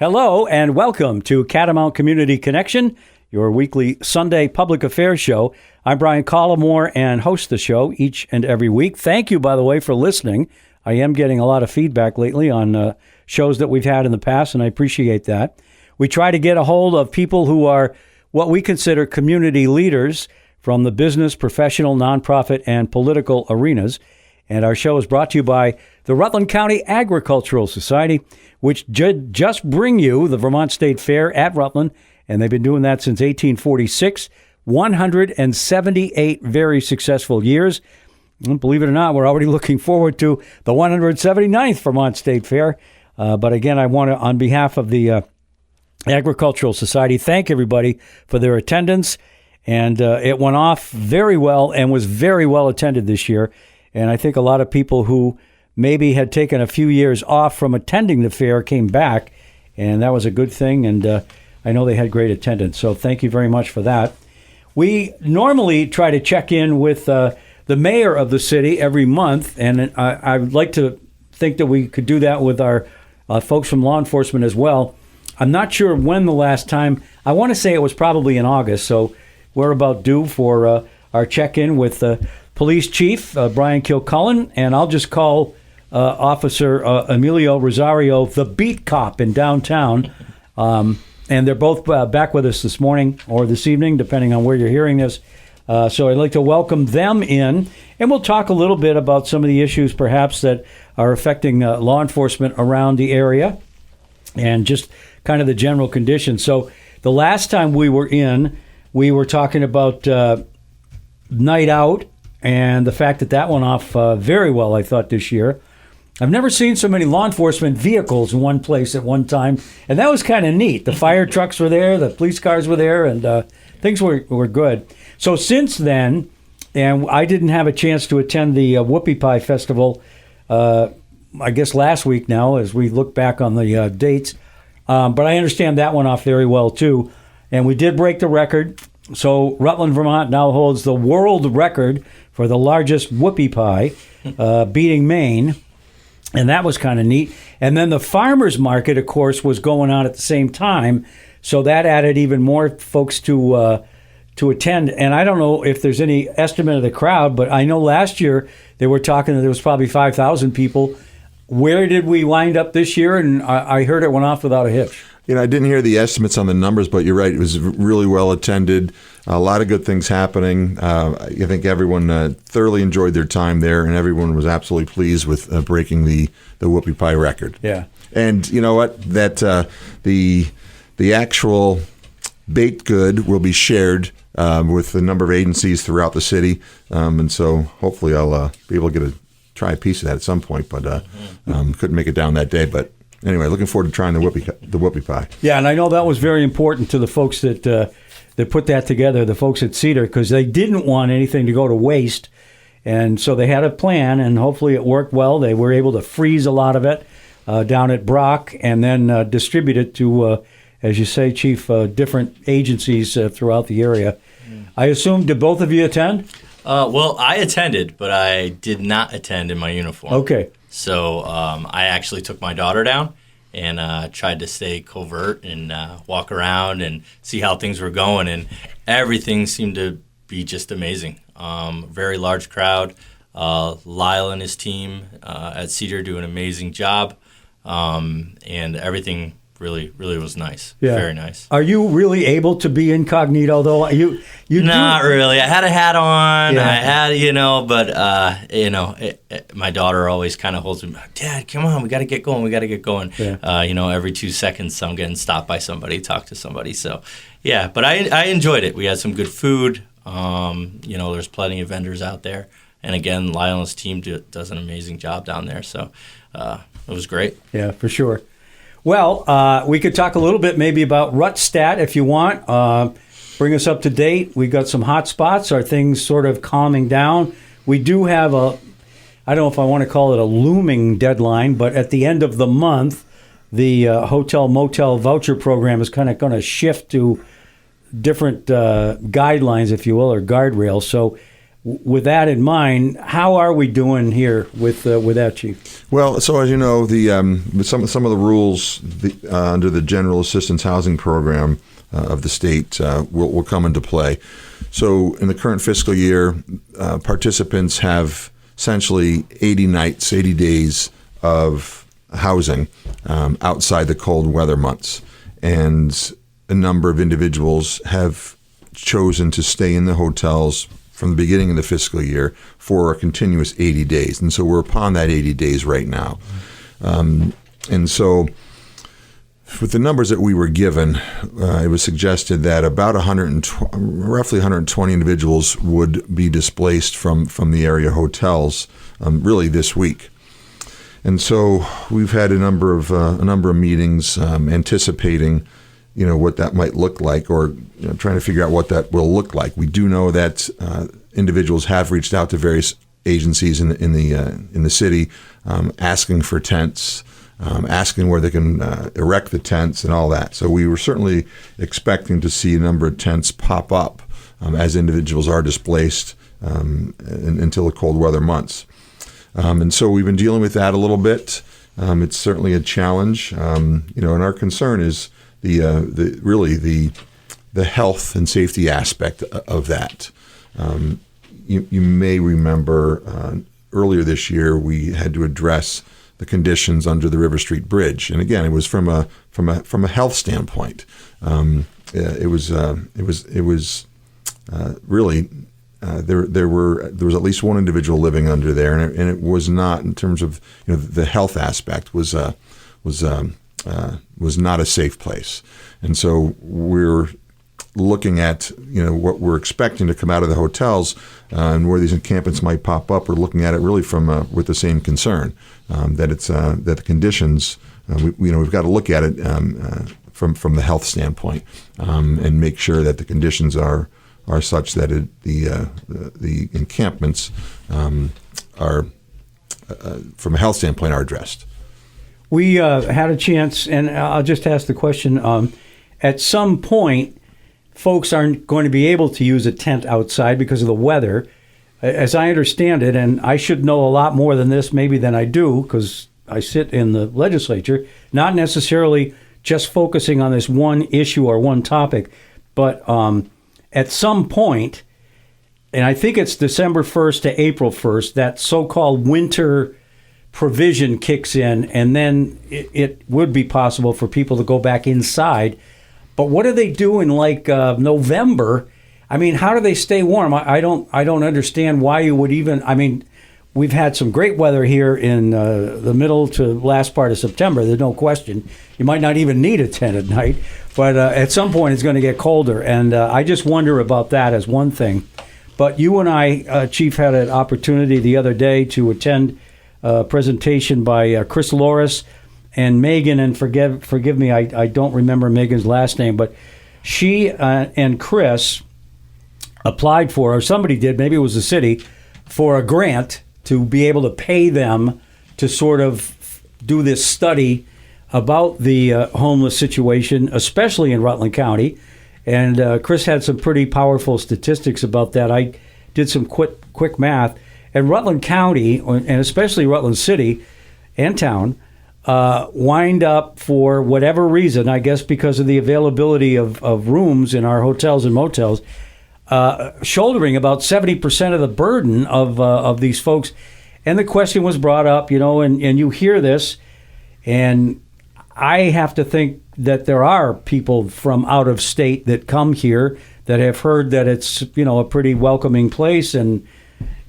Hello and welcome to Catamount Community Connection, your weekly Sunday public affairs show. I'm Brian Collmore and host the show each and every week. Thank you, by the way, for listening. I am getting a lot of feedback lately on shows that we've had in the past, and I appreciate that. We try to get a hold of people who are what we consider community leaders from the business, professional, nonprofit, and political arenas. And our show is brought to you by the Rutland County Agricultural Society, which just bring you the Vermont State Fair at Rutland, and they've been doing that since 1846, 178 very successful years. And believe it or not, we're already looking forward to the 179th Vermont State Fair. But again, I want to, on behalf of the Agricultural Society, thank everybody for their attendance. And it went off very well and was very well attended this year. And I think a lot of people who maybe had taken a few years off from attending the fair came back, and that was a good thing. And I know they had great attendance. So thank you very much for that. We normally try to check in with the mayor of the city every month, and I would like to think that we could do that with our folks from law enforcement as well. I'm not sure when the last time. I want to say it was probably in August, so we're about due for our check-in with Police Chief Brian Kilcullen, and I'll just call Officer Emilio Rosario the beat cop in downtown. And they're both back with us this morning or this evening, depending on where you're hearing this. So I'd like to welcome them in, and we'll talk a little bit about some of the issues perhaps that are affecting law enforcement around the area and just kind of the general conditions. So the last time we were in, we were talking about Night Out and the fact that that went off very well, I thought, this year. I've never seen so many law enforcement vehicles in one place at one time, and that was kind of neat. The fire trucks were there, the police cars were there, and things were good. So since then, and I didn't have a chance to attend the Whoopie Pie Festival, I guess last week now, as we look back on the dates, but I understand that went off very well, too. And we did break the record. So Rutland, Vermont now holds the world record for the largest whoopie pie, beating Maine. And that was kind of neat. And then the farmers market, of course, was going on at the same time. So that added even more folks to attend. And I don't know if there's any estimate of the crowd, but I know last year they were talking that there was probably 5,000 people. Where did we wind up this year? And I heard it went off without a hitch. You know, I didn't hear the estimates on the numbers, but you're right. It was really well attended. A lot of good things happening. I think everyone thoroughly enjoyed their time there, and everyone was absolutely pleased with breaking the Whoopie Pie record. Yeah. And you know what? That the actual baked good will be shared with a number of agencies throughout the city, and so hopefully I'll be able to try a piece of that at some point. But couldn't make it down that day, but. Anyway, looking forward to trying the whoopie pie. Yeah, and I know that was very important to the folks that put that together, the folks at Cedar, because they didn't want anything to go to waste. And so they had a plan, and hopefully it worked well. They were able to freeze a lot of it down at Brock and then distribute it to, as you say, Chief, different agencies throughout the area. I assume, did both of you attend? Well, I attended, but I did not attend in my uniform. Okay. So I actually took my daughter down and tried to stay covert and walk around and see how things were going. And everything seemed to be just amazing. Very large crowd. Lyle and his team at Cedar do an amazing job. And everything really was nice. Yeah. Very nice. Are you really able to be incognito, though? You Not really. I had a hat on. Yeah. I had, but, my daughter always kind of holds me, Dad, come on, we got to get going. Yeah. Every 2 seconds I'm getting stopped by somebody, talk to somebody. So, yeah, but I enjoyed it. We had some good food. There's plenty of vendors out there. And again, Lionel's team does an amazing job down there. So it was great. Yeah, for sure. Well, we could talk a little bit maybe about Rutstat if you want. Bring us up to date. We got some hot spots. Are things sort of calming down? We do have I don't know if I want to call it a looming deadline, but at the end of the month, the hotel motel voucher program is kind of going to shift to different guidelines, if you will, or guardrails. So with that in mind, how are we doing here with that, Chief? Well, so as you know, the some of the rules under the General Assistance Housing Program of the state will come into play. So in the current fiscal year, participants have essentially 80 nights, 80 days of housing outside the cold weather months. And a number of individuals have chosen to stay in the hotels from the beginning of the fiscal year for a continuous 80 days. And so we're upon that 80 days right now. And so with the numbers that we were given, it was suggested that about roughly 120 individuals would be displaced from the area hotels really this week. And so we've had a number of meetings anticipating, what that might look like, or trying to figure out what that will look like. We do know that individuals have reached out to various agencies in the city, asking for tents, asking where they can erect the tents and all that. So we were certainly expecting to see a number of tents pop up as individuals are displaced until the cold weather months. And so we've been dealing with that a little bit. It's certainly a challenge, and our concern is the health and safety aspect of that. You may remember earlier this year we had to address the conditions under the River Street Bridge, and again, it was from a health standpoint. It was really. There was at least one individual living under there, and it was not, in terms of the health aspect, was not a safe place. And so we're looking at what we're expecting to come out of the hotels and where these encampments might pop up. We're looking at it really with the same concern, that the conditions we've got to look at it from the health standpoint and make sure that the conditions are such that the encampments are, from a health standpoint, are addressed. We had a chance, and I'll just ask the question. At some point, folks aren't going to be able to use a tent outside because of the weather. As I understand it, and I should know a lot more than this maybe than I do because I sit in the legislature, not necessarily just focusing on this one issue or one topic, but at some point, and I think it's December 1st to April 1st, that so-called winter provision kicks in, and then it would be possible for people to go back inside. But what do they do in November? I mean, how do they stay warm? I don't understand why you would even. I mean, we've had some great weather here in the middle to last part of September. There's no question. You might not even need a tent at night, but at some point it's going to get colder, and I just wonder about that as one thing. But you and I, Chief, had an opportunity the other day to attend a presentation by Chris Loris and Megan, and forgive me, I don't remember Megan's last name, but she and Chris applied for, or somebody did, maybe it was the city, for a grant to be able to pay them to sort of do this study about the homeless situation, especially in Rutland County. And Chris had some pretty powerful statistics about that. I did some quick math. And Rutland County, and especially Rutland City and town, wind up, for whatever reason, I guess because of the availability of rooms in our hotels and motels, shouldering about 70% of the burden of these folks. And the question was brought up, and you hear this, and I have to think that there are people from out of state that come here that have heard that it's, a pretty welcoming place and,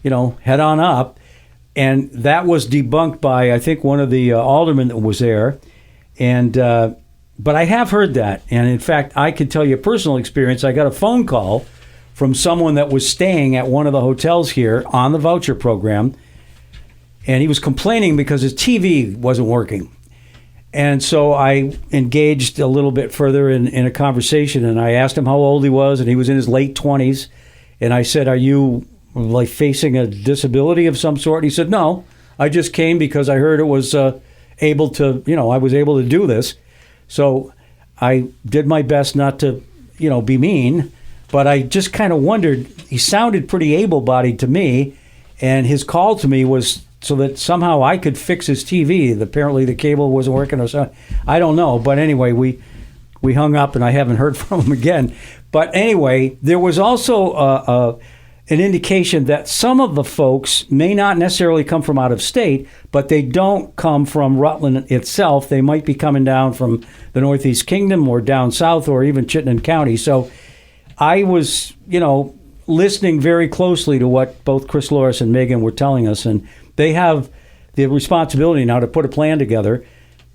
head on up. And that was debunked by, I think, one of the aldermen that was there. And but I have heard that. And in fact, I can tell you a personal experience. I got a phone call from someone that was staying at one of the hotels here on the voucher program. And he was complaining because his TV wasn't working. And so I engaged a little bit further in a conversation, and I asked him how old he was, and he was in his late 20s. And I said, "Are you facing a disability of some sort?" And he said, "No, I just came because I heard it was able to, I was able to do this." So I did my best not to, be mean, But I just kind of wondered, he sounded pretty able-bodied to me, and his call to me was so that somehow I could fix his TV. Apparently the cable wasn't working or something. I don't know. But anyway, we hung up, and I haven't heard from him again. But anyway, there was also an indication that some of the folks may not necessarily come from out of state, but they don't come from Rutland itself. They might be coming down from the Northeast Kingdom or down south or even Chittenden County. So I was, listening very closely to what both Chris Loris and Megan were telling us, and they have the responsibility now to put a plan together.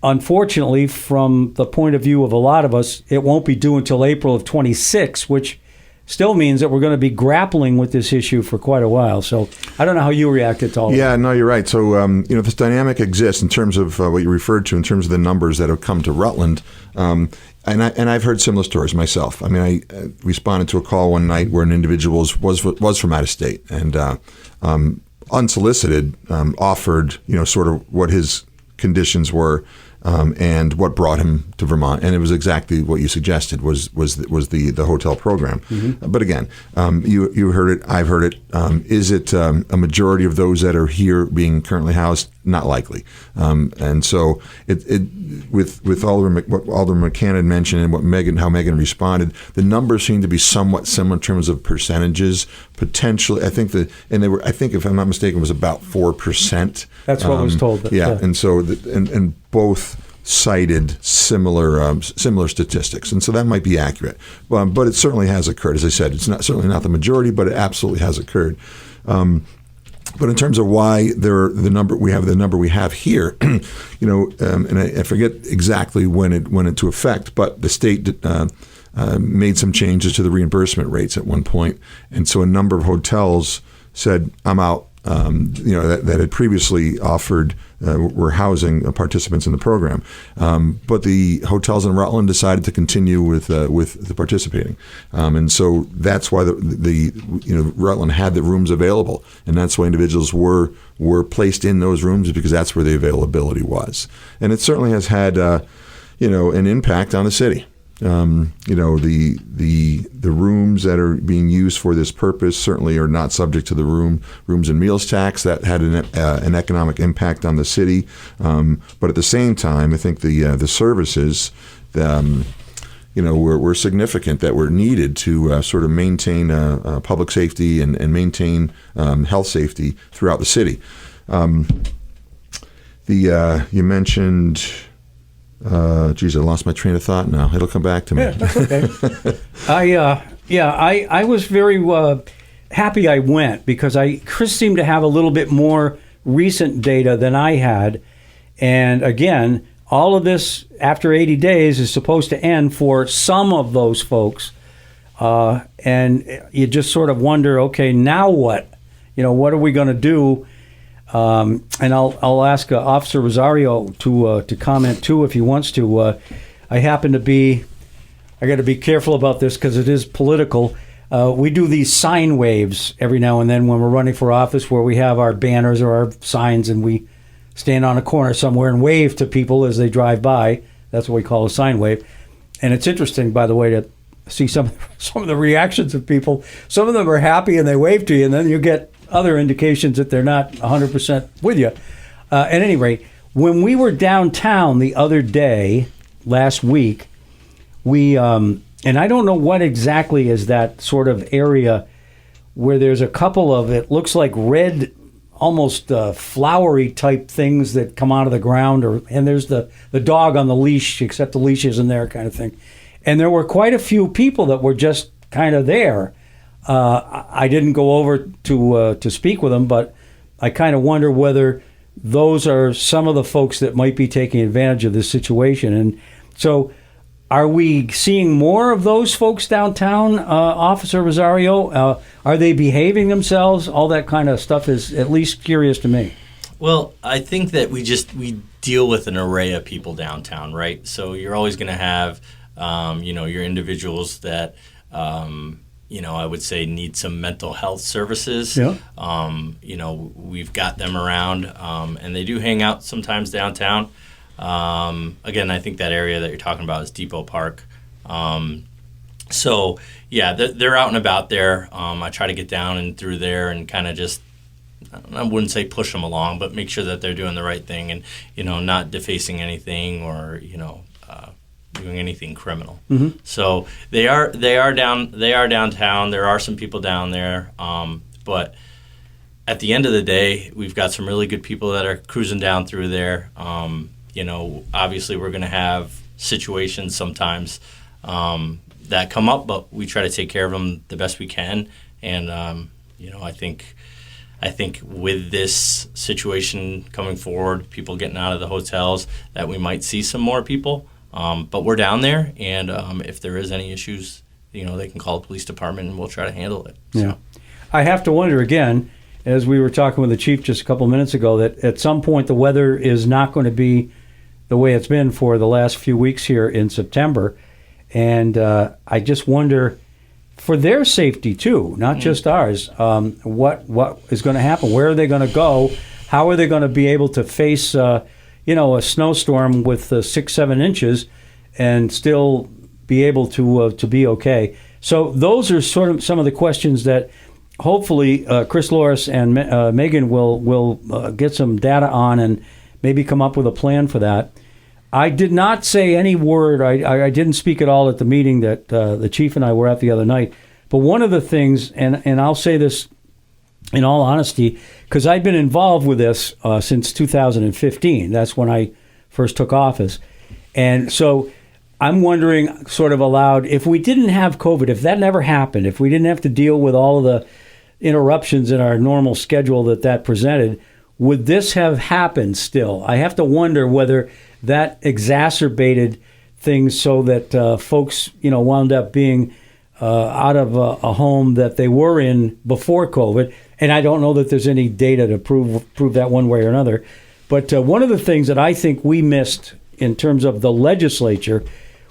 Unfortunately, from the point of view of a lot of us, it won't be due until April of 26, which still means that we're going to be grappling with this issue for quite a while. So I don't know how you reacted to all Yeah, that. no, you're right. So, this dynamic exists in terms of what you referred to, in terms of the numbers that have come to Rutland. And I've heard similar stories myself. I mean, I responded to a call one night where an individual was from out of state and unsolicited offered, sort of what his conditions were. And what brought him to Vermont, and it was exactly what you suggested was the hotel program. Mm-hmm. But again, you heard it, I've heard it. Is it a majority of those that are here being currently housed? Not likely. And so with Alderman McCann mentioned and how Megan responded, the numbers seem to be somewhat similar in terms of percentages. Potentially, I think if I'm not mistaken, it was about 4%. That's what was told. Yeah, and so and both cited similar statistics, and so that might be accurate. But it certainly has occurred. As I said, it's certainly not the majority, but it absolutely has occurred. But in terms of why the number we have here, and I forget exactly when it went into effect, but the state made some changes to the reimbursement rates at one point, and so a number of hotels said, "I'm out." That had previously offered were housing participants in the program, but the hotels in Rutland decided to continue with the participating, and so that's why the Rutland had the rooms available, and that's why individuals were placed in those rooms because that's where the availability was, and it certainly has had an impact on the city. The rooms that are being used for this purpose certainly are not subject to the rooms and meals tax. That had an economic impact on the city, but at the same time, I think the services were significant that were needed to sort of maintain public safety and maintain health safety throughout the city. You mentioned. I lost my train of thought now. It'll come back to me. Yeah, that's okay. I was very happy I went because Chris seemed to have a little bit more recent data than I had. And again, all of this after 80 days is supposed to end for some of those folks. And you just sort of wonder, okay, now what? What are we going to do? And I'll ask Officer Rosario to comment too if he wants to. I got to be careful about this because it is political. We do these sign waves every now and then when we're running for office, where we have our banners or our signs and we stand on a corner somewhere and wave to people as they drive by. That's what we call a sign wave. And it's interesting, by the way, to see some of the reactions of people. Some of them are happy and they wave to you, and then you get other indications that they're not 100% with you. At any rate, when we were downtown the other day, last week, we, and I don't know what exactly is that sort of area where there's a couple of, it looks like red, almost flowery type things that come out of the ground, and there's the dog on the leash, except the leash isn't there kind of thing. And there were quite a few people that were just kind of there. I didn't go over to speak with them, but I kind of wonder whether those are some of the folks that might be taking advantage of this situation. And so are we seeing more of those folks downtown, Officer Rosario? Are they behaving themselves? All that kind of stuff is at least curious to me. Well, I think that we deal with an array of people downtown, right? So you're always going to have, your individuals that, I would say need some mental health services. Yeah. We've got them around, and they do hang out sometimes downtown. Again, I think that area that you're talking about is Depot Park. So yeah, they're out and about there. I try to get down and through there and kind of just, I wouldn't say push them along, but make sure that they're doing the right thing and, not defacing anything or, doing anything criminal. Mm-hmm. So they are downtown. There are some people down there. But at the end of the day, we've got some really good people that are cruising down through there. Obviously we're going to have situations sometimes, that come up, but we try to take care of them the best we can. And, I think with this situation coming forward, people getting out of the hotels, that we might see some more people. But we're down there, and if there is any issues, they can call the police department, and we'll try to handle it. So. Yeah. I have to wonder again, as we were talking with the chief just a couple of minutes ago, that at some point the weather is not going to be the way it's been for the last few weeks here in September. And I just wonder, for their safety too, not just ours, what is going to happen? Where are they going to go? How are they going to be able to face, a snowstorm with 6-7 inches and still be able to be okay? So those are sort of some of the questions that hopefully Chris Loris and Megan will get some data on and maybe come up with a plan for that. I did not say any word. I didn't speak at all at the meeting that the chief and I were at the other night. But one of the things, and I'll say this in all honesty, because I've been involved with this since 2015. That's when I first took office. And so I'm wondering sort of aloud, if we didn't have COVID, if that never happened, if we didn't have to deal with all of the interruptions in our normal schedule that presented, would this have happened still? I have to wonder whether that exacerbated things so that folks, wound up being out of a home that they were in before COVID. And I don't know that there's any data to prove that one way or another. But one of the things that I think we missed in terms of the legislature,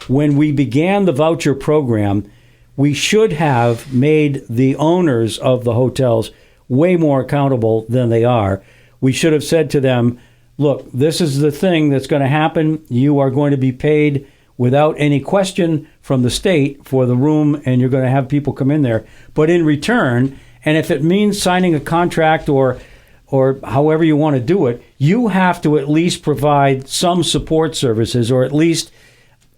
when we began the voucher program, we should have made the owners of the hotels way more accountable than they are. We should have said to them, look, this is the thing that's going to happen. You are going to be paid without any question from the state for the room, and you're going to have people come in there. But in return, and if it means signing a contract or however you want to do it, you have to at least provide some support services or at least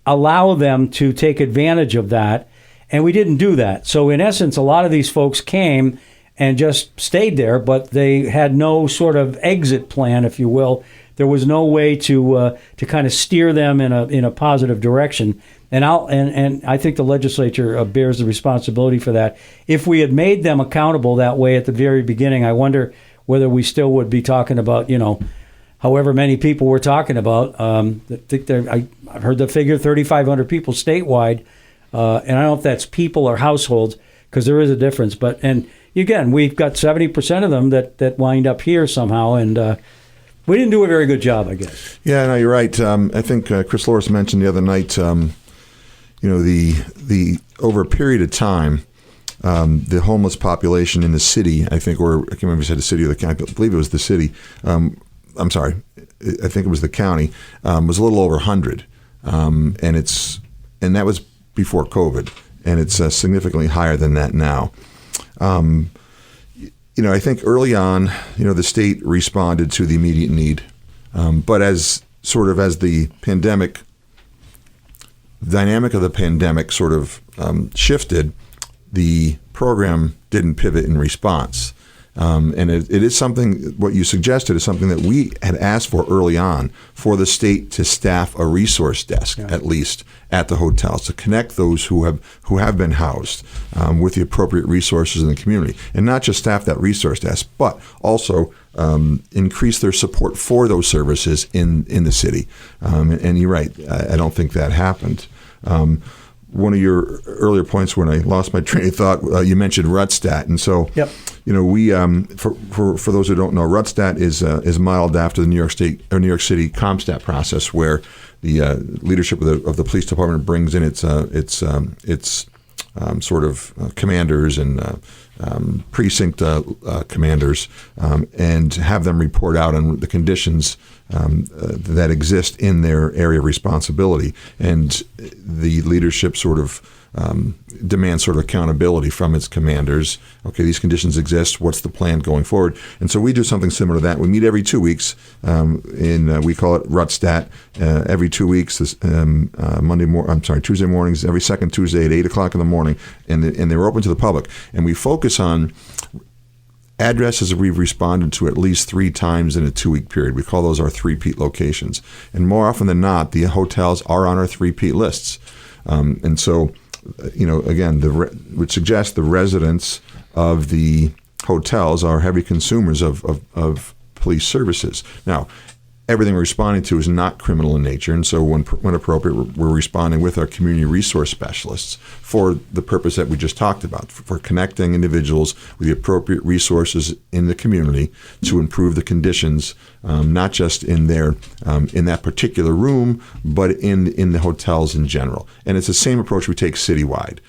allow them to take advantage of that. And we didn't do that. So in essence, a lot of these folks came and just stayed there, but they had no sort of exit plan, if you will. There was no way to kind of steer them in a positive direction. And I think the legislature bears the responsibility for that. If we had made them accountable that way at the very beginning, I wonder whether we still would be talking about, however many people we're talking about. I've heard the figure 3,500 people statewide, and I don't know if that's people or households, because there is a difference. And again, we've got 70% of them that wind up here somehow, and we didn't do a very good job, I guess. Yeah, no, you're right. I think Chris Loris mentioned the other night, the over a period of time, the homeless population in the city, I think, or I can't remember if you said the city or the county, I believe it was the city. I'm sorry, I think it was the county, was a little over 100. And that was before COVID, and it's significantly higher than that now. I think early on, the state responded to the immediate need. But as the dynamic of the pandemic sort of shifted, the program didn't pivot in response. And it is something, what you suggested is something that we had asked for early on, for the state to staff a resource desk, at least at the hotels, to connect those who have been housed with the appropriate resources in the community, and not just staff that resource desk, but also increase their support for those services in the city. And you're right, I don't think that happened. One of your earlier points, when I lost my train of thought, you mentioned RUTSTAT, and so we for those who don't know, RUTSTAT is modeled after the New York City CompStat process, where the leadership of the police department brings in its sort of commanders and precinct commanders and have them report out on the conditions that exist in their area of responsibility. And the leadership sort of demands sort of accountability from its commanders. Okay, these conditions exist. What's the plan going forward? And so we do something similar to that. We meet every 2 weeks. We call it RUTSTAT. Every 2 weeks, Tuesday mornings, every second Tuesday at 8:00 in the morning, and they're open to the public. And we focus on addresses we've responded to at least 3 times in a 2-week period. We call those our three-peat locations. And more often than not, the hotels are on our three-peat lists. And so, again, would suggest the residents of the hotels are heavy consumers of police services. Now, everything we're responding to is not criminal in nature, and so when appropriate, we're responding with our community resource specialists for the purpose that we just talked about, for connecting individuals with the appropriate resources in the community to improve the conditions, not just in that particular room, but in the hotels in general. And it's the same approach we take citywide.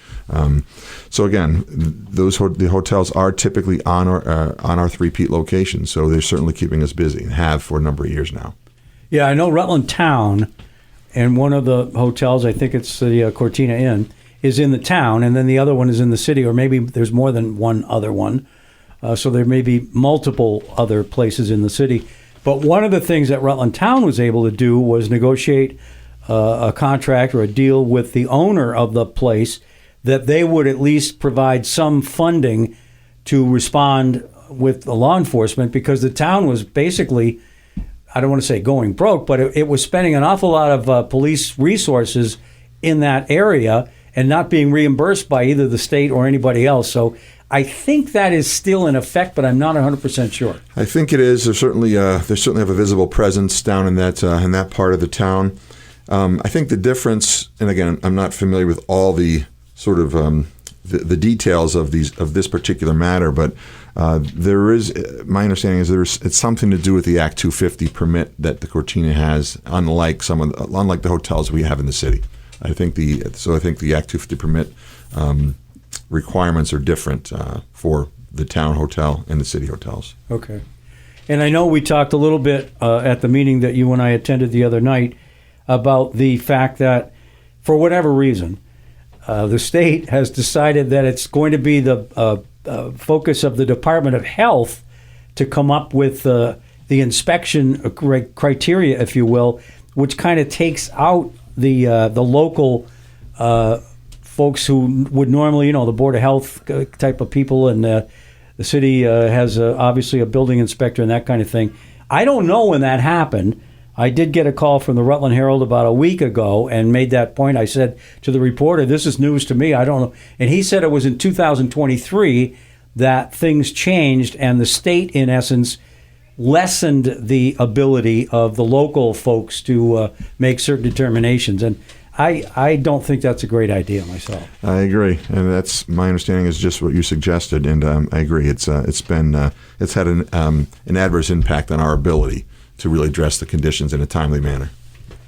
So again, the hotels are typically on our three-peat locations, so they're certainly keeping us busy and have for a number of years now. Yeah, I know Rutland Town, and one of the hotels, I think it's the Cortina Inn, is in the town, and then the other one is in the city, or maybe there's more than one other one. So there may be multiple other places in the city. But one of the things that Rutland Town was able to do was negotiate a contract or a deal with the owner of the place that they would at least provide some funding to respond with the law enforcement, because the town was basically, I don't want to say going broke, but it was spending an awful lot of police resources in that area and not being reimbursed by either the state or anybody else. So I think that is still in effect, but I'm not 100% sure. I think it is. They certainly have a visible presence down in that part of the town. I think the difference, and again, I'm not familiar with all the sort of the details of this particular matter, but there is, my understanding is it's something to do with the Act 250 permit that the Cortina has, unlike the hotels we have in the city. I think the Act 250 permit requirements are different for the town hotel and the city hotels. Okay. And I know we talked a little bit at the meeting that you and I attended the other night about the fact that, for whatever reason, the state has decided that it's going to be the focus of the Department of Health to come up with the inspection criteria, if you will, which kind of takes out the local folks who would normally, the Board of Health type of people, and the city has obviously a building inspector and that kind of thing. I don't know when that happened. I did get a call from the Rutland Herald about a week ago and made that point. I said to the reporter, this is news to me, I don't know. And he said it was in 2023 that things changed and the state, in essence, lessened the ability of the local folks to make certain determinations. And I don't think that's a great idea myself. I agree, and that's my understanding is just what you suggested, and I agree. It's had an adverse impact on our ability to really address the conditions in a timely manner.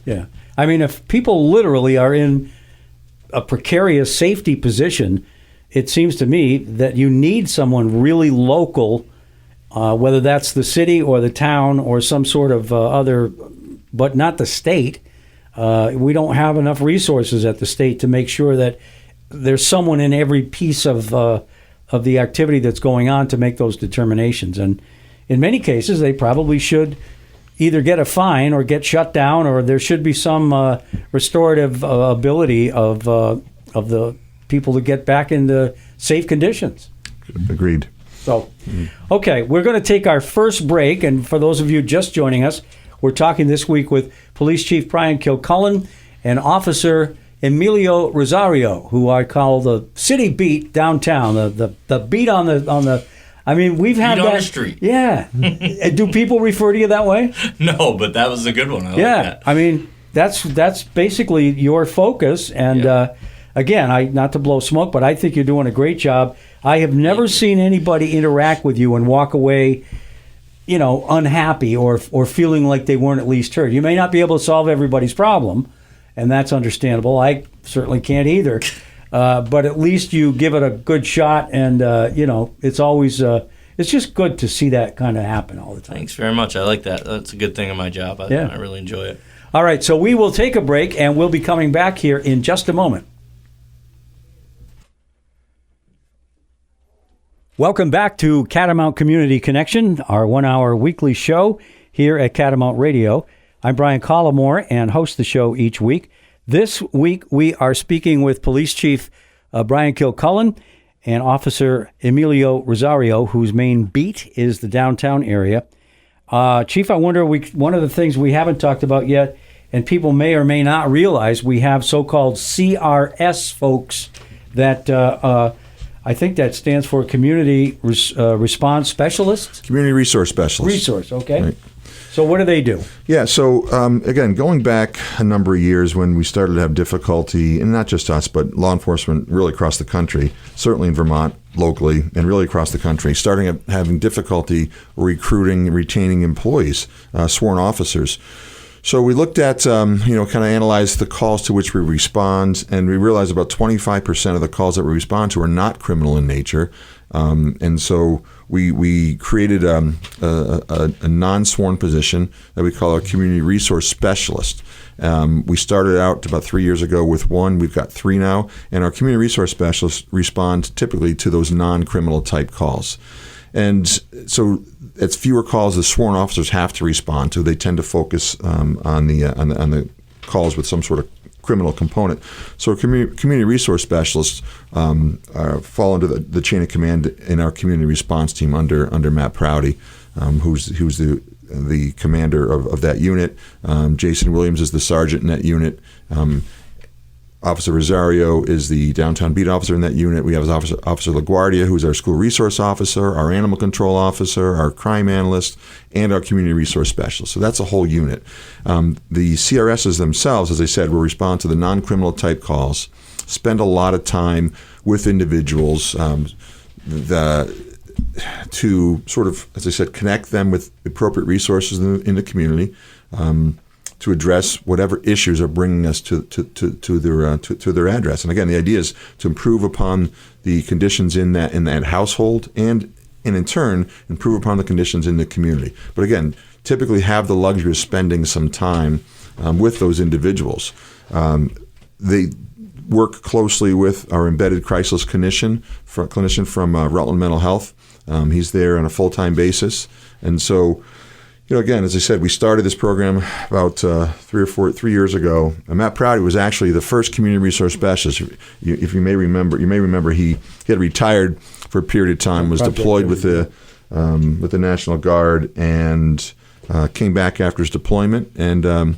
Yeah. I mean, if people literally are in a precarious safety position, it seems to me that you need someone really local, whether that's the city or the town or some sort of other, but not the state. We don't have enough resources at the state to make sure that there's someone in every piece of the activity that's going on to make those determinations. And in many cases, they probably should either get a fine or get shut down, or there should be some restorative ability of the people to get back into safe conditions. Agreed. So, okay, we're going to take our first break, and for those of you just joining us, we're talking this week with Police Chief Brian Kilcullen and Officer Emilio Rosario, who I call the city beat downtown, the beat on the. I mean, we've had beat that on the street. Yeah. Do people refer to you that way? No, but that was a good one. I like that. I mean, that's basically your focus. And again, not to blow smoke, but I think you're doing a great job. I have never seen anybody interact with you and walk away, unhappy or feeling like they weren't at least heard. You may not be able to solve everybody's problem, and that's understandable. I certainly can't either. But at least you give it a good shot, and it's always it's just good to see that kind of happen all the time. Thanks very much. I like that. That's a good thing in my job. I really enjoy it. All right, so we will take a break, and we'll be coming back here in just a moment. Welcome back to Catamount Community Connection, our 1-hour weekly show here at Catamount Radio. I'm Brian Collymore and host the show each week. This week we are speaking with Police Chief Brian Kilcullen and Officer Emilio Rosario, whose main beat is the downtown area. Chief, I wonder, one of the things we haven't talked about yet, and people may or may not realize, we have so-called CRS folks that I think that stands for Community Response Specialists? Community Resource Specialists. Resource, okay. Right. So what do they do? Yeah, so again, going back a number of years when we started to have difficulty, and not just us, but law enforcement really across the country, certainly in Vermont, locally, and really across the country, starting having difficulty recruiting and retaining employees, sworn officers. So we looked at, kind of analyzed the calls to which we respond, and we realized about 25% of the calls that we respond to are not criminal in nature. And so we created a non-sworn position that we call our Community Resource Specialist. We started out about 3 years ago with one. We've got 3 now. And our Community Resource Specialists respond typically to those non-criminal type calls. And so it's fewer calls the sworn officers have to respond to. They tend to focus on the calls with some sort of criminal component. So community resource specialists fall under the chain of command in our community response team under Matt Prouty, who's the commander of that unit. Jason Williams is the sergeant in that unit. Officer Rosario is the downtown beat officer in that unit. We have Officer LaGuardia, who's our school resource officer, our animal control officer, our crime analyst, and our community resource specialist. So that's a whole unit. The CRSs themselves, as I said, will respond to the non-criminal type calls, spend a lot of time with individuals to sort of, as I said, connect them with appropriate resources in the community, to address whatever issues are bringing us to their address. And again, the idea is to improve upon the conditions in that household, and in turn improve upon the conditions in the community. But again, typically have the luxury of spending some time with those individuals. They work closely with our embedded crisis clinician from Rutland Mental Health. He's there on a full-time basis, and so. Again, as I said, we started this program about 3 years ago. Matt Prouty was actually the first community resource specialist. If you may remember, he had retired for a period of time, was deployed with the National Guard, and came back after his deployment, and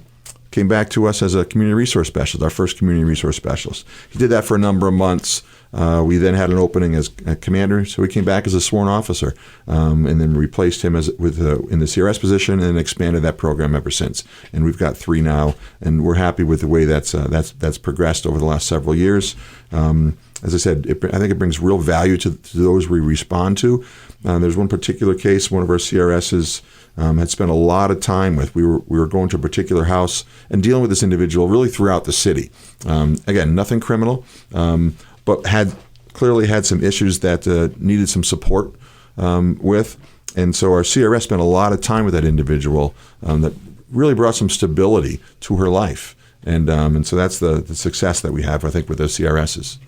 came back to us as a community resource specialist, our first community resource specialist. He did that for a number of months. We then had an opening as a commander, so he came back as a sworn officer, and then replaced him in the CRS position, and expanded that program ever since. And we've got 3 now, and we're happy with the way that's progressed over the last several years. As I said, I think it brings real value to those we respond to. There's one particular case, one of our CRSs had spent a lot of time with. We were going to a particular house and dealing with this individual really throughout the city. Again, nothing criminal. But clearly had some issues that needed some support with. And so our CRS spent a lot of time with that individual that really brought some stability to her life. And so that's the success that we have, I think, with those CRSs.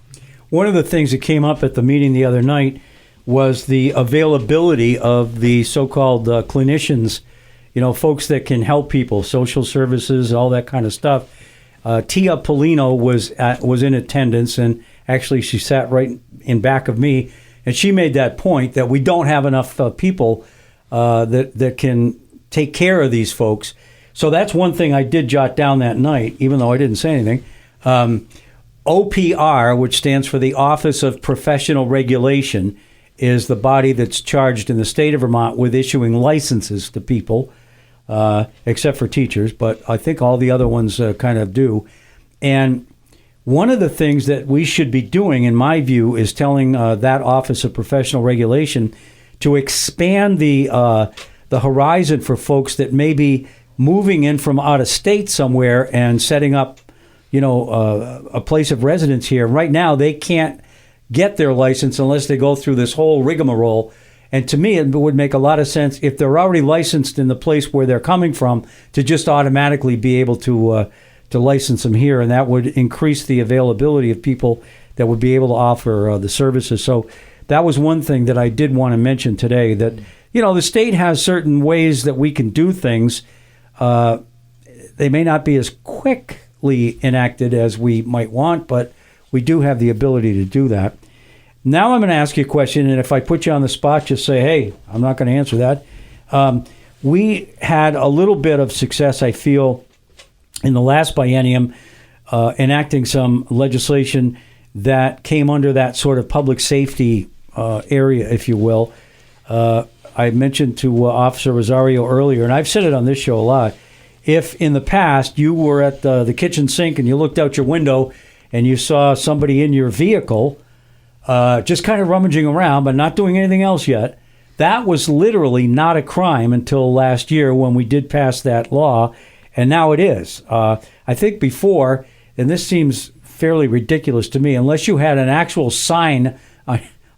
One of the things that came up at the meeting the other night was the availability of the so-called clinicians, folks that can help people, social services, all that kind of stuff. Tia Polino was in attendance, and actually she sat right in back of me, and she made that point that we don't have enough people that can take care of these folks. So that's one thing I did jot down that night, even though I didn't say anything. OPR, which stands for the Office of Professional Regulation, is the body that's charged in the state of Vermont with issuing licenses to people, except for teachers, but I think all the other ones kind of do. And one of the things that we should be doing, in my view, is telling that Office of Professional Regulation to expand the horizon for folks that may be moving in from out of state somewhere and setting up, a place of residence here. Right now, they can't get their license unless they go through this whole rigmarole And to me, it would make a lot of sense if they're already licensed in the place where they're coming from to just automatically be able to license them here, and that would increase the availability of people that would be able to offer the services. So that was one thing that I did want to mention today, that, the state has certain ways that we can do things. They may not be as quickly enacted as we might want, but we do have the ability to do that. Now I'm going to ask you a question, and if I put you on the spot, just say, hey, I'm not going to answer that. We had a little bit of success, I feel, in the last biennium, enacting some legislation that came under that sort of public safety area, if you will. I mentioned to Officer Rosario earlier, and I've said it on this show a lot, if in the past you were at the kitchen sink and you looked out your window and you saw somebody in your vehicle just kind of rummaging around but not doing anything else yet, that was literally not a crime until last year when we did pass that law, and now it is. I think before, and this seems fairly ridiculous to me, unless you had an actual sign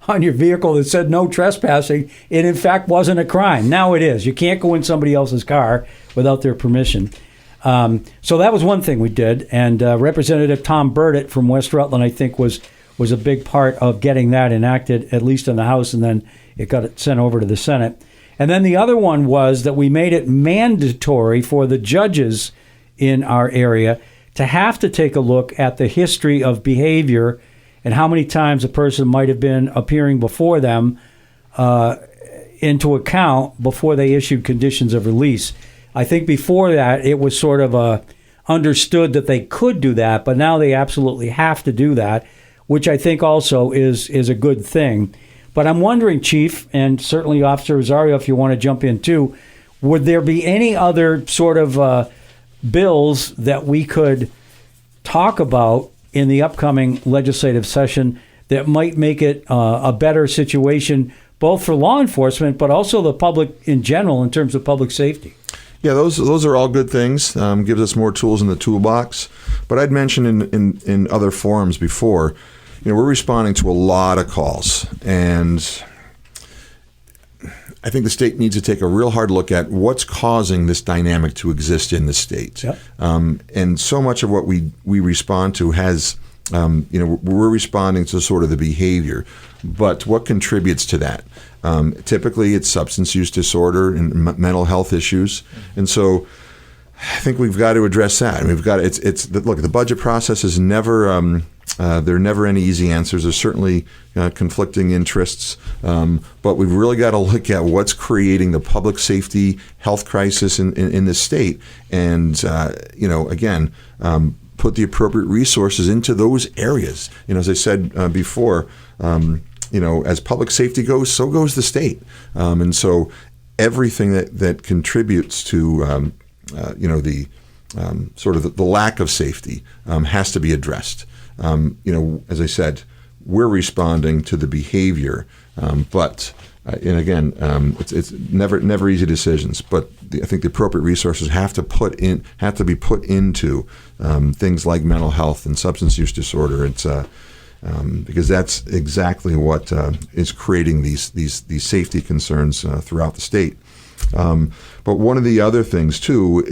on your vehicle that said no trespassing, it in fact wasn't a crime. Now it is. You can't go in somebody else's car without their permission. So that was one thing we did, and Representative Tom Burdett from West Rutland, I think, was a big part of getting that enacted, at least in the House, and then it got sent over to the Senate. And then the other one was that we made it mandatory for the judges in our area to have to take a look at the history of behavior and how many times a person might have been appearing before them into account before they issued conditions of release. I think before that, it was sort of understood that they could do that, but now they absolutely have to do that, which I think also is a good thing. But I'm wondering, Chief, and certainly Officer Rosario, if you want to jump in too, would there be any other sort of bills that we could talk about in the upcoming legislative session that might make it a better situation, both for law enforcement, but also the public in general in terms of public safety? Yeah, those are all good things. Gives us more tools in the toolbox. But I'd mentioned in other forums before, we're responding to a lot of calls, and I think the state needs to take a real hard look at what's causing this dynamic to exist in the state. Yep. And so much of what we respond to has, we're responding to sort of the behavior, but what contributes to that? Typically, it's substance use disorder and mental health issues, and so I think we've got to address that. And we've got look. The budget process is never. There are never any easy answers. There's certainly conflicting interests, but we've really got to look at what's creating the public safety health crisis in this state, and again, put the appropriate resources into those areas. As I said before, as public safety goes, so goes the state, and so everything that contributes to the sort of the lack of safety has to be addressed. As I said, we're responding to the behavior, but it's never easy decisions. But I think the appropriate resources have to be put into things like mental health and substance use disorder. It's because that's exactly what is creating these safety concerns throughout the state. But one of the other things too,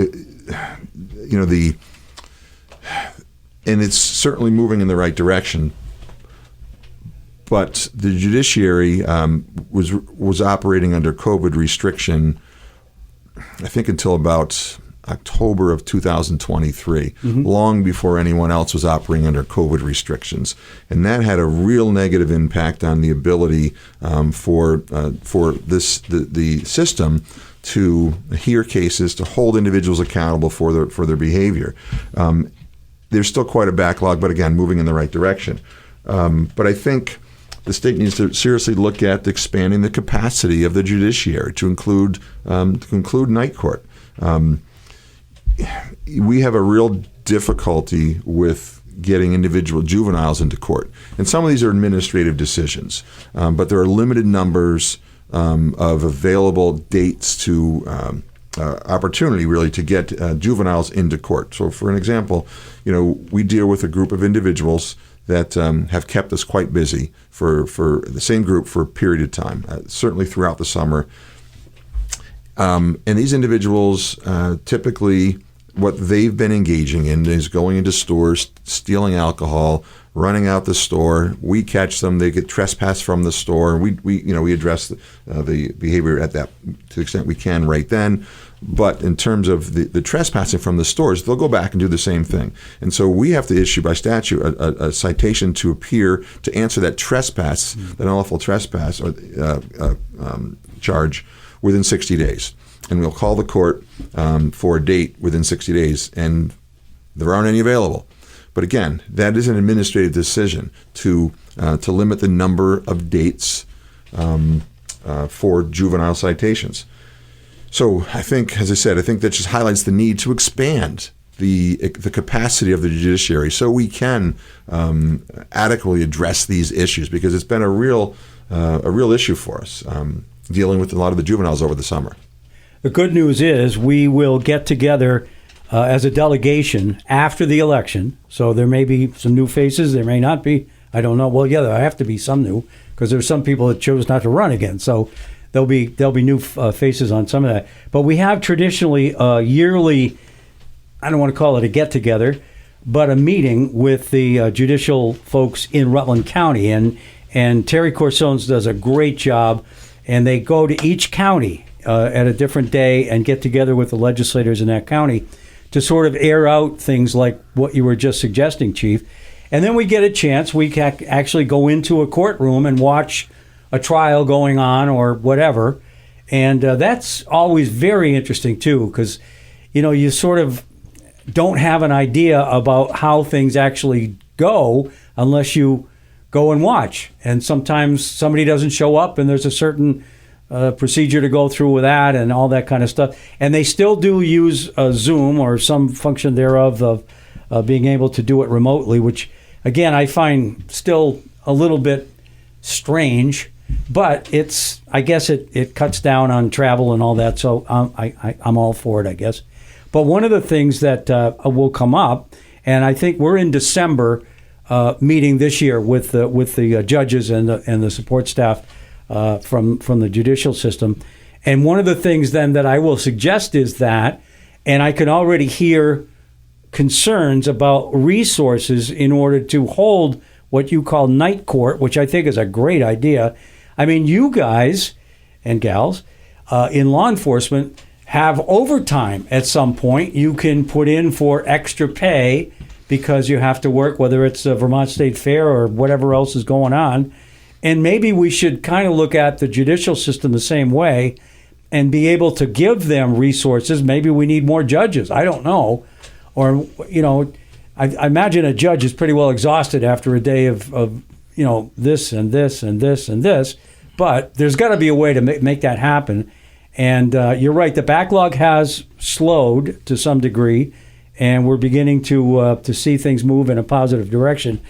and it's certainly moving in the right direction, but the judiciary was operating under COVID restriction, I think, until about October of 2023, long before anyone else was operating under COVID restrictions, and that had a real negative impact on the ability for the system to hear cases, to hold individuals accountable for their behavior. There's still quite a backlog, but again, moving in the right direction. But I think the state needs to seriously look at expanding the capacity of the judiciary to include night court. We have a real difficulty with getting individual juveniles into court, and some of these are administrative decisions, but there are limited numbers of available dates to opportunity really to get juveniles into court. So, for an example, we deal with a group of individuals that have kept us quite busy for the same group for a period of time, certainly throughout the summer. And these individuals typically, what they've been engaging in is going into stores, stealing alcohol, running out the store. We catch them; they get trespassed from the store. We address the behavior at that to the extent we can right then. But in terms of the trespassing from the stores, they'll go back and do the same thing. And so we have to issue by statute a citation to appear to answer that trespass, that unlawful trespass or charge within 60 days. And we'll call the court for a date within 60 days, and there aren't any available. But again, that is an administrative decision to limit the number of dates for juvenile citations. So I think, as I said, that just highlights the need to expand the capacity of the judiciary so we can adequately address these issues, because it's been a real issue for us dealing with a lot of the juveniles over the summer. The good news is we will get together as a delegation after the election. So there may be some new faces. There may not be. I don't know. Well, yeah, there have to be some new, because there's some people that chose not to run again. So there'll be new faces on some of that. But we have traditionally a yearly, I don't want to call it a get-together, but a meeting with the judicial folks in Rutland County. And Terry Corsones does a great job. And they go to each county at a different day and get together with the legislators in that county to sort of air out things like what you were just suggesting, Chief. And then we get a chance, we can actually go into a courtroom and watch a trial going on or whatever. And that's always very interesting, too, because, you sort of don't have an idea about how things actually go unless you go and watch. And sometimes somebody doesn't show up, and there's a certain procedure to go through with that and all that kind of stuff. And they still do use Zoom or some function thereof of being able to do it remotely, which, again, I find still a little bit strange. But I guess it cuts down on travel and all that, so I'm all for it, I guess. But one of the things that will come up, and I think we're in December meeting this year with the judges and the support staff from the judicial system, and one of the things then that I will suggest is that, and I can already hear concerns about resources in order to hold what you call night court, which I think is a great idea. I mean, you guys and gals in law enforcement have overtime at some point you can put in for extra pay because you have to work, whether it's the Vermont State Fair or whatever else is going on. And maybe we should kind of look at the judicial system the same way and be able to give them resources. Maybe we need more judges. I don't know. Or, I imagine a judge is pretty well exhausted after a day of this and this and this and this. But there's got to be a way to make that happen. And you're right, the backlog has slowed to some degree, and we're beginning to see things move in a positive direction.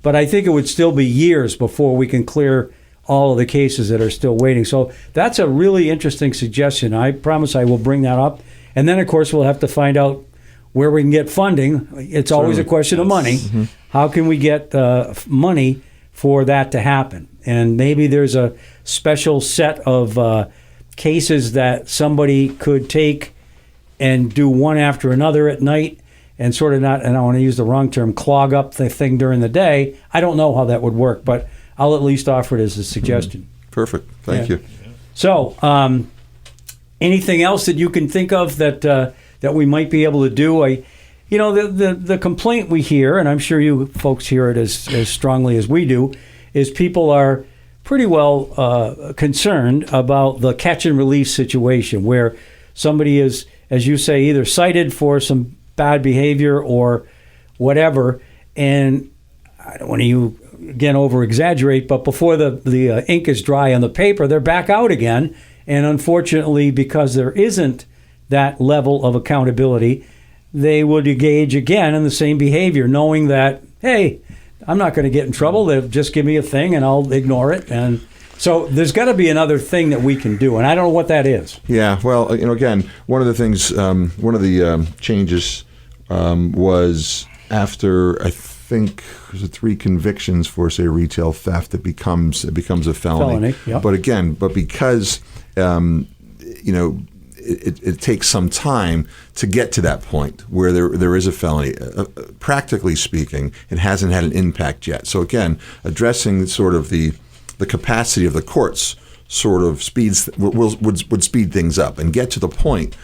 But I think it would still be years before we can clear all of the cases that are still waiting. So that's a really interesting suggestion. I promise I will bring that up. And then, of course, we'll have to find out where we can get funding. It's always a question of money. Mm-hmm. How can we get money for that to happen? And maybe there's a special set of cases that somebody could take and do one after another at night and sort of not, and I want to use the wrong term, clog up the thing during the day. I don't know how that would work, but I'll at least offer it as a suggestion. Perfect. Thank you. So anything else that you can think of that we might be able to do? The complaint we hear, and I'm sure you folks hear it as strongly as we do, is people are pretty well concerned about the catch and release situation where somebody is, as you say, either cited for some bad behavior or whatever, and I don't want to again over exaggerate, but before the ink is dry on the paper, they're back out again. And unfortunately, because there isn't that level of accountability, they would engage again in the same behavior, knowing that, hey, I'm not going to get in trouble. They'll just give me a thing and I'll ignore it. And So there's got to be another thing that we can do, and I don't know what that is. Yeah, well, again, one of the things, one of the changes was after, I think, was it 3 convictions for, say, retail theft, it becomes a felony. Yep. But because it takes some time to get to that point where there is a felony. Practically speaking, it hasn't had an impact yet. So again, addressing sort of the capacity of the courts sort of would speed things up and get to the point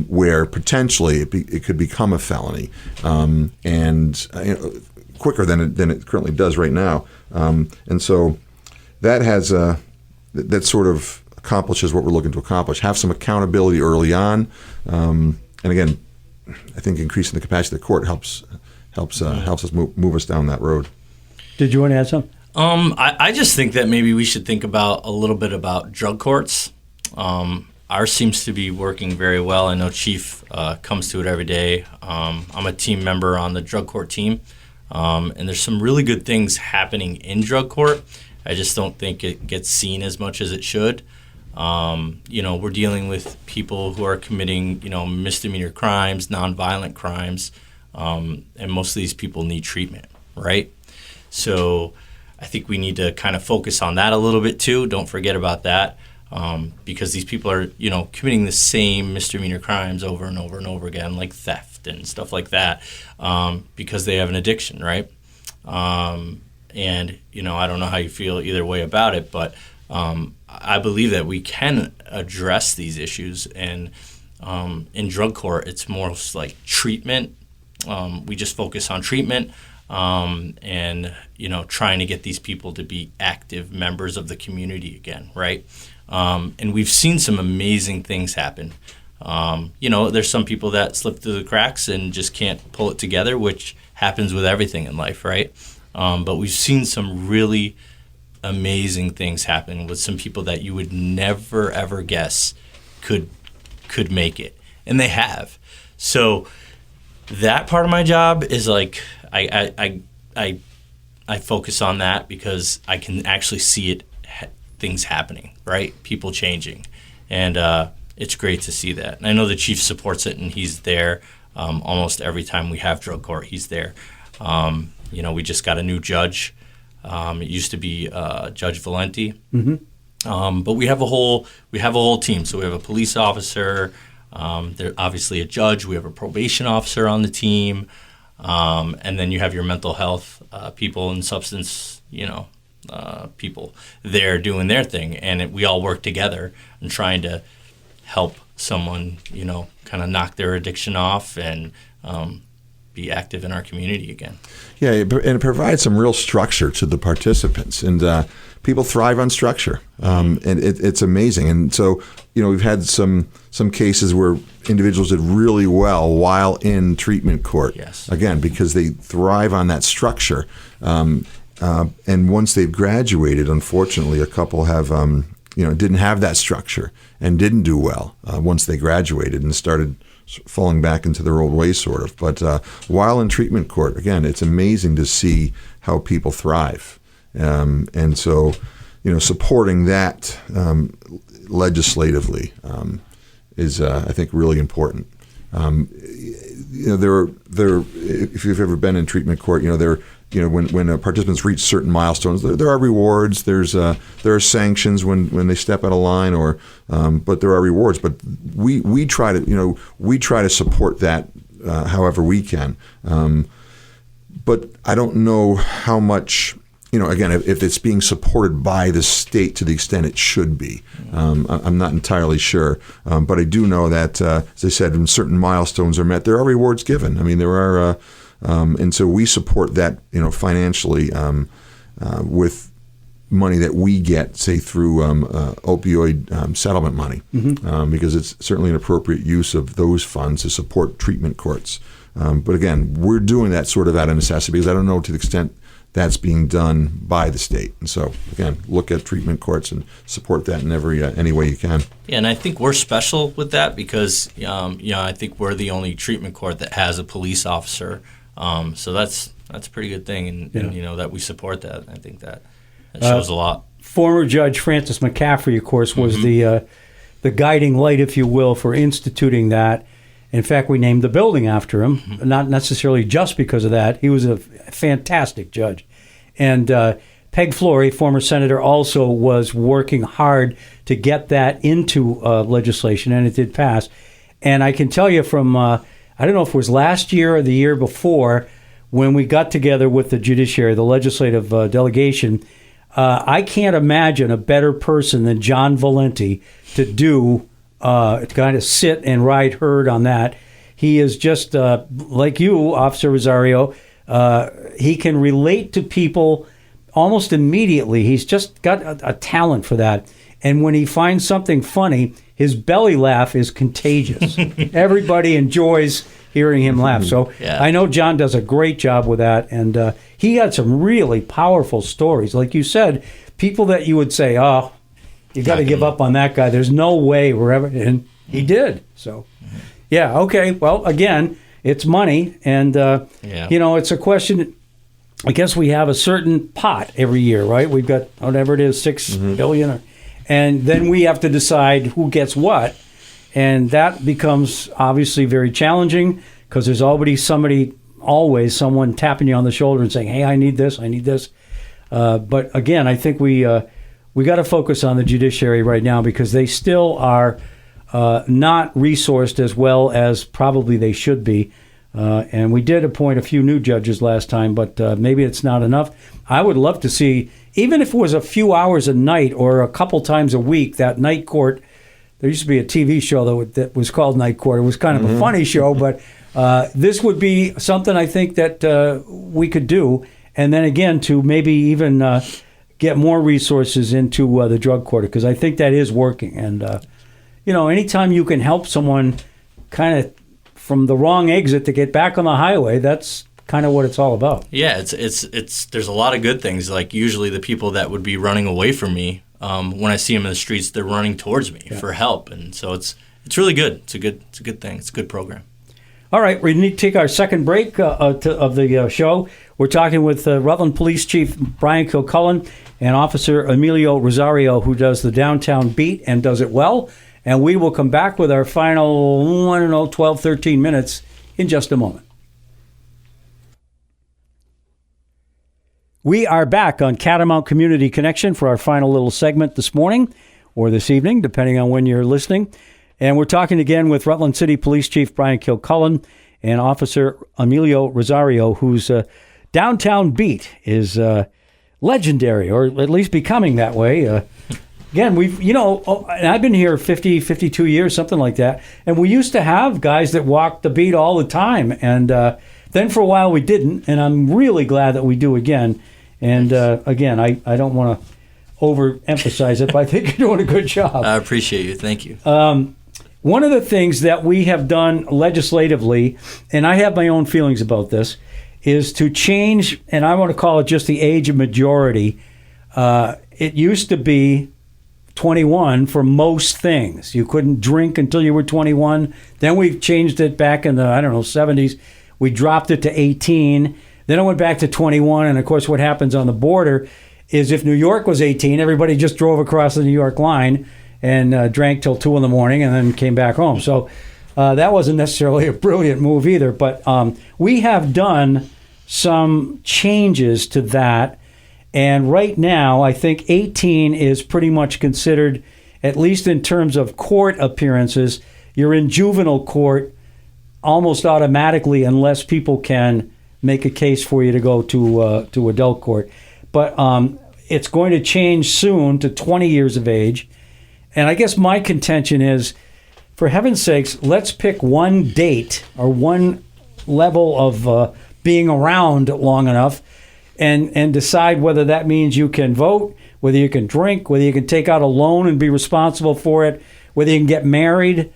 where potentially it could become a felony, and quicker than it currently does right now. And so that has that sort of accomplishes what we're looking to accomplish. Have some accountability early on, and again, I think increasing the capacity of the court helps us move us down that road. Did you want to add something? I just think that maybe we should think about a little bit about drug courts. Ours seems to be working very well. I know Chief comes to it every day. I'm a team member on the drug court team, and there's some really good things happening in drug court. I just don't think it gets seen as much as it should. We're dealing with people who are committing, misdemeanor crimes, nonviolent crimes, and most of these people need treatment, right? So I think we need to kind of focus on that a little bit too. Don't forget about that, because these people are, committing the same misdemeanor crimes over and over and over again, like theft and stuff like that, because they have an addiction, right? And, I don't know how you feel either way about it, but I believe that we can address these issues. And in drug court, it's more like treatment. We just focus on treatment and, trying to get these people to be active members of the community again, right? And we've seen some amazing things happen. There's some people that slip through the cracks and just can't pull it together, which happens with everything in life, right? But we've seen some really amazing things happen with some people that you would never ever guess could make it, and they have. So that part of my job is like I focus on that because I can actually see things happening, right? People changing, and it's great to see that. And I know the chief supports it, and he's there almost every time we have drug court. He's there. We just got a new judge. It used to be Judge Valenti, but we have a whole team. So we have a police officer, there's obviously a judge. We have a probation officer on the team, and then you have your mental health people and substance, people there doing their thing, and we all work together and trying to help someone, kind of knock their addiction off and be active in our community again. Yeah, and it provides some real structure to the participants, and people thrive on structure, and it's amazing. And so, we've had some cases where individuals did really well while in treatment court. Yes. Again, because they thrive on that structure. And once they've graduated, unfortunately, a couple have didn't have that structure and didn't do well once they graduated and started falling back into their old ways, sort of. But while in treatment court, again, it's amazing to see how people thrive. And so, supporting that legislatively is, I think, really important. If you've ever been in treatment court, when participants reach certain milestones, there are rewards. There are sanctions when they step out of line, but there are rewards. But we try to support that however we can. But I don't know how much. Again, if it's being supported by the state to the extent it should be, I'm not entirely sure. But I do know that, as I said, when certain milestones are met, there are rewards given. I mean, there are, and so we support that, financially with money that we get, say, through opioid settlement money, because it's certainly an appropriate use of those funds to support treatment courts. But again, we're doing that sort of out of necessity because I don't know to the extent that's being done by the state. And so, again, look at treatment courts and support that in any way you can. Yeah, and I think we're special with that because, I think we're the only treatment court that has a police officer. So that's a pretty good thing, and that we support that. I think that shows a lot. former Judge Francis McCaffrey, of course, was the guiding light, if you will, for instituting that. In fact, we named the building after him, not necessarily just because of that. He was a fantastic judge. And Peg Flory, former senator, also was working hard to get that into legislation, and it did pass. And I can tell you from, I don't know if it was last year or the year before, when we got together with the judiciary, the legislative delegation, I can't imagine a better person than John Valenti to do, kind of sit and ride herd on that. He is just, like you, Officer Rosario, he can relate to people almost immediately. He's just got a talent for that. And when he finds something funny, his belly laugh is contagious. Everybody enjoys hearing him laugh. So I know John does a great job with that. And he had some really powerful stories. Like you said, people that you would say, oh, you got to give up on that guy. There's no way we're ever. And he did. So, yeah, okay. Well, again, it's money. And, you know, it's a question. I guess we have a certain pot every year, right? We've got whatever it is, $6 billion. And then we have to decide who gets what. And that becomes obviously very challenging because there's always someone tapping you on the shoulder and saying, hey, I need this, I need this. But again, I think we got to focus on the judiciary right now because they still are not resourced as well as probably they should be. And we did appoint a few new judges last time, but maybe it's not enough. I would love to see, even if it was a few hours a night or a couple times a week, that night court. There used to be a TV show that was called Night Court. It was kind of a funny show, but this would be something I think that we could do. And then again, to maybe even get more resources into the drug court, because I think that is working. And, you know, anytime you can help someone kind of from the wrong exit to get back on the highway, that's kind of what it's all about. Yeah, it's there's a lot of good things. Like usually the people that would be running away from me, when I see them in the streets, they're running towards me for help, and so it's really good. It's a good thing. It's a good program. All right, we need to take our second break of the show. We're talking with Rutland Police Chief Brian Kilcullen and Officer Emilio Rosario, who does the downtown beat and does it well. And we will come back with our final, 12, 13 minutes in just a moment. We are back on Catamount Community Connection for our final little segment this morning or this evening, depending on when you're listening. And we're talking again with Rutland City Police Chief Brian Kilcullen and Officer Emilio Rosario, whose downtown beat is legendary, or at least becoming that way. Again, and I've been here 50, 52 years, something like that. And we used to have guys that walked the beat all the time. And then for a while we didn't. And I'm really glad that we do again. And again, I don't want to overemphasize it, but I think you're doing a good job. I appreciate you. Thank you. One of the things that we have done legislatively, and I have my own feelings about this, is to change, and I want to call it just the age of majority. It used to be 21 for most things. You couldn't drink until you were 21. Then we changed it back in the, 70s. We dropped it to 18. Then it went back to 21. And of course, what happens on the border is if New York was 18, everybody just drove across the New York line and drank till 2 in the morning and then came back home. So that wasn't necessarily a brilliant move either. But we have done some changes to that. And right now, I think 18 is pretty much considered, at least in terms of court appearances, you're in juvenile court almost automatically unless people can make a case for you to go to adult court. But it's going to change soon to 20 years of age. And I guess my contention is, for heaven's sakes, let's pick one date or one level of being around long enough and decide whether that means you can vote, whether you can drink, whether you can take out a loan and be responsible for it, whether you can get married.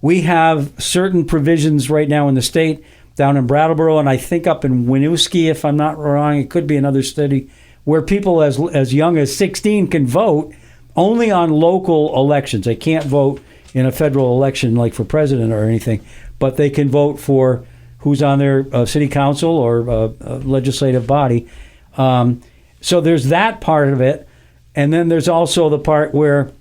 We have certain provisions right now in the state, down in Brattleboro, and I think up in Winooski, if I'm not wrong, it could be another city, where people as young as 16 can vote only on local elections. They can't vote in a federal election like for president or anything, but they can vote for who's on their city council or legislative body. So there's that part of it. And then there's also the part where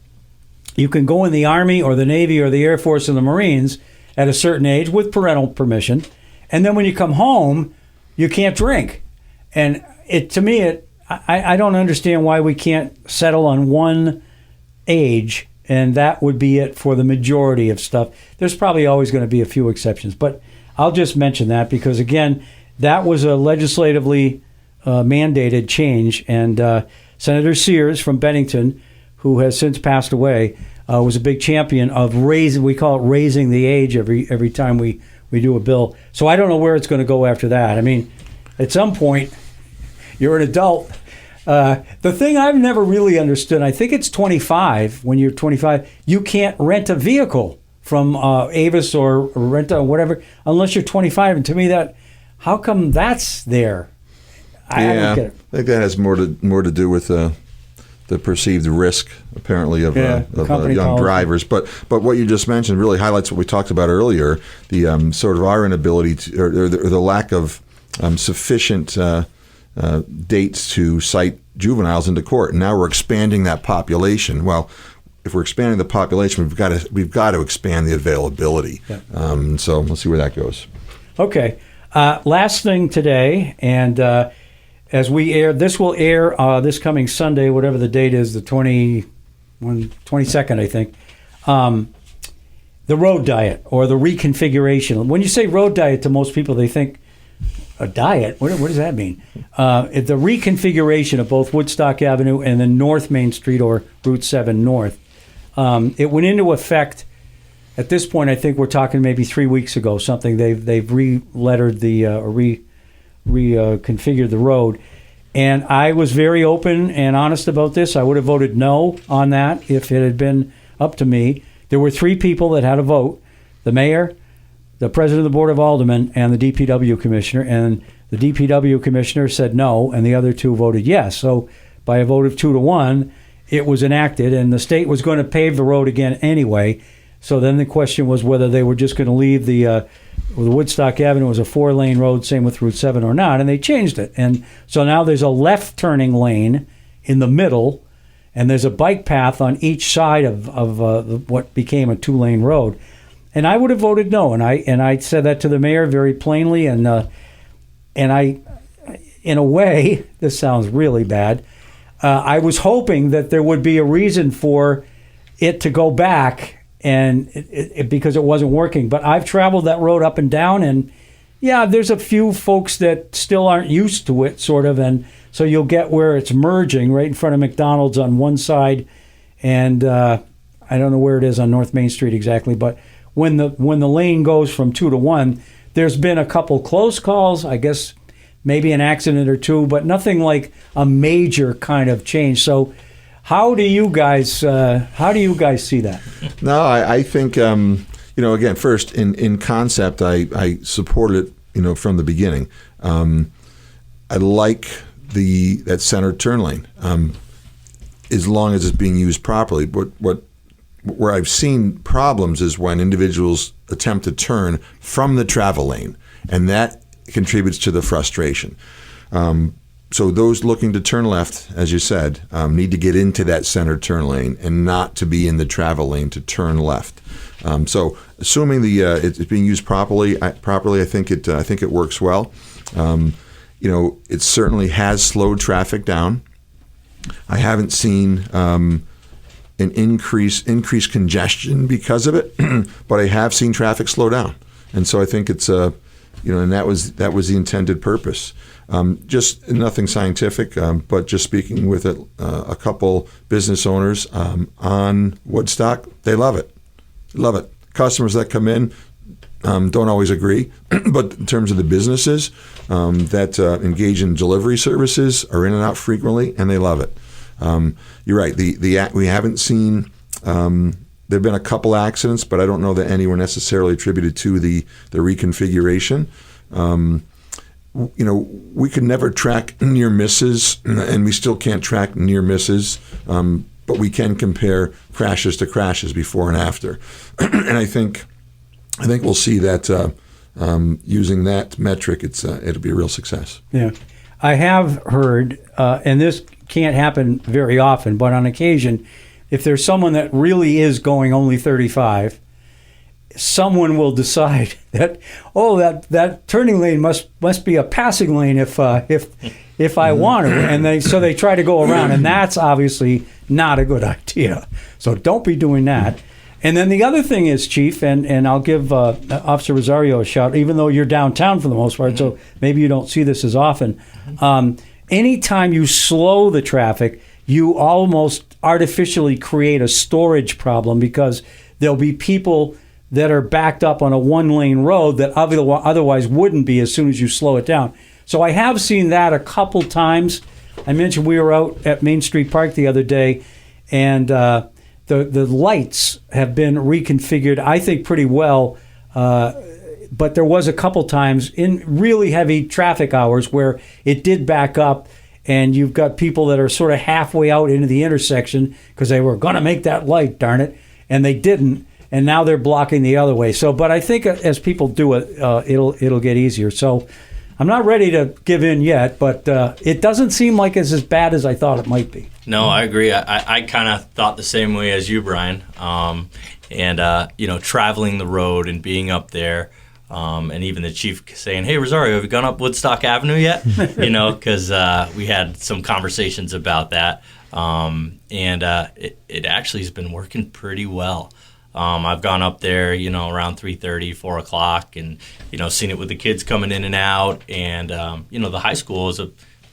you can go in the Army or the Navy or the Air Force or the Marines at a certain age with parental permission. And then when you come home, you can't drink. And I don't understand why we can't settle on one age, and that would be it for the majority of stuff. There's probably always going to be a few exceptions, but I'll just mention that because, again, that was a legislatively mandated change, and Senator Sears from Bennington, who has since passed away, was a big champion of we call it raising the age every time we do a bill. So I don't know where it's going to go after that. I mean, at some point, you're an adult. The thing I've never really understood, I think it's 25. When you're 25, you can't rent a vehicle from Avis or Renta or whatever unless you're 25. And to me, how come that's there? I don't get it. I think that has more to do with the perceived risk, apparently, of young policy. drivers. But what you just mentioned really highlights what we talked about earlier: the sort of our inability to, or the lack of sufficient dates to cite juveniles into court. And now we're expanding that population. Well, if we're expanding the population, we've got to expand the availability. Yeah. So we'll see where that goes. Okay. Last thing today, and as we air, this will air this coming Sunday, whatever the date is, the 22nd, I think. The road diet or the reconfiguration. When you say road diet to most people, they think a diet. What does that mean? The reconfiguration of both Woodstock Avenue and then North Main Street or Route 7 North. It went into effect. At this point, I think we're talking maybe 3 weeks ago. Something they've re-lettered or reconfigured the road, and I was very open and honest about this. I would have voted no on that if it had been up to me. There were 3 people that had a vote: the mayor, the president of the Board of Aldermen, and the DPW commissioner. And the DPW commissioner said no, and the other 2 voted yes. So by a vote of 2-1, it was enacted, and the state was going to pave the road again anyway. So then the question was whether they were just going to leave the Woodstock Avenue as a 4-lane road, same with Route 7 or not, and they changed it. And so now there's a left turning lane in the middle, and there's a bike path on each side of what became a 2-lane road. And I would have voted no, and I said that to the mayor very plainly, and I, in a way, this sounds really bad. I was hoping that there would be a reason for it to go back, and because it wasn't working. But I've traveled that road up and down, and yeah, there's a few folks that still aren't used to it, sort of, and so you'll get where it's merging right in front of McDonald's on one side, and I don't know where it is on North Main Street exactly, but when the lane goes from 2-1, there's been a couple close calls, I guess maybe an accident or 2, but nothing like a major kind of change. So how do you guys see that? No, I think again, first in concept, I support it from the beginning. I like that center turn lane as long as it's being used properly. Where I've seen problems is when individuals attempt to turn from the travel lane, and that contributes to the frustration. So those looking to turn left, as you said, need to get into that center turn lane and not to be in the travel lane to turn left. So assuming it's being used properly, I think it works well. It certainly has slowed traffic down. I haven't seen an increased congestion because of it, but I have seen traffic slow down, and so I think it's and that was the intended purpose. Just nothing scientific, but just speaking with a couple business owners on Woodstock, they love it. Love it. Customers that come in don't always agree, but in terms of the businesses that engage in delivery services are in and out frequently, and they love it. You're right. We haven't seen. There've been a couple accidents, but I don't know that any were necessarily attributed to the reconfiguration. We could never track near misses, and we still can't track near misses, but we can compare crashes to crashes before and after. And I think we'll see that using that metric, it'll be a real success. Yeah. I have heard, and this can't happen very often, but on occasion, if there's someone that really is going only 35, someone will decide that that turning lane must be a passing lane if I want to, and they try to go around, and that's obviously not a good idea. So don't be doing that. And then the other thing is, Chief, and I'll give Officer Rosario a shout, even though you're downtown for the most part, so maybe you don't see this as often. Anytime you slow the traffic, you almost artificially create a storage problem, because there'll be people that are backed up on a one-lane road that otherwise wouldn't be as soon as you slow it down. So I have seen that a couple times. I mentioned we were out at Main Street Park the other day, and the lights have been reconfigured, I think, pretty well. But there was a couple times in really heavy traffic hours where it did back up, and you've got people that are sort of halfway out into the intersection because they were going to make that light, darn it, and they didn't. And now they're blocking the other way. So, but I think as people do it, it'll get easier. So, I'm not ready to give in yet, but it doesn't seem like it's as bad as I thought it might be. No, I agree. I kind of thought the same way as you, Brian. Traveling the road and being up there, and even the chief saying, "Hey, Rosario, have you gone up Woodstock Avenue yet?" Because we had some conversations about that, it actually has been working pretty well. I've gone up there, around 3:30, 4 o'clock, and seen it with the kids coming in and out, and the high school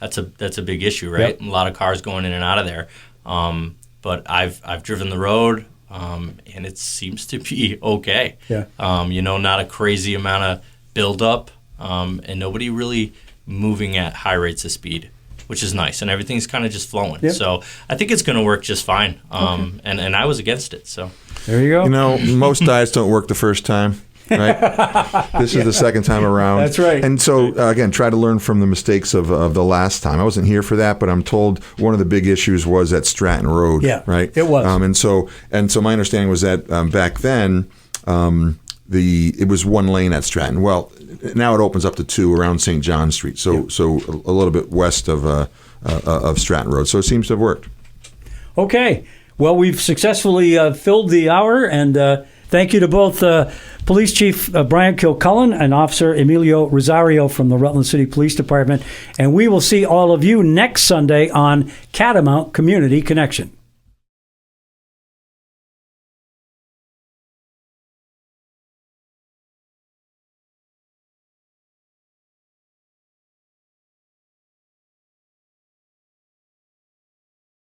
that's a big issue, right? Yep. A lot of cars going in and out of there. But I've driven the road, and it seems to be okay. Yeah. Not a crazy amount of buildup, and nobody really moving at high rates of speed, which is nice, and everything's kind of just flowing. Yep. So I think it's going to work just fine. And I was against it, so. There you go. Most diets don't work the first time, right? This is the second time around. That's right. And so, again, try to learn from the mistakes of the last time. I wasn't here for that, but I'm told one of the big issues was at Stratton Road, Yeah, right? it was. And so my understanding was that back then, it was one lane at Stratton. Well, now it opens up to two around St. John Street, so a little bit west of Stratton Road. So it seems to have worked. Okay. Well, we've successfully filled the hour, and thank you to both Police Chief Brian Kilcullen and Officer Emilio Rosario from the Rutland City Police Department. And we will see all of you next Sunday on Catamount Community Connection.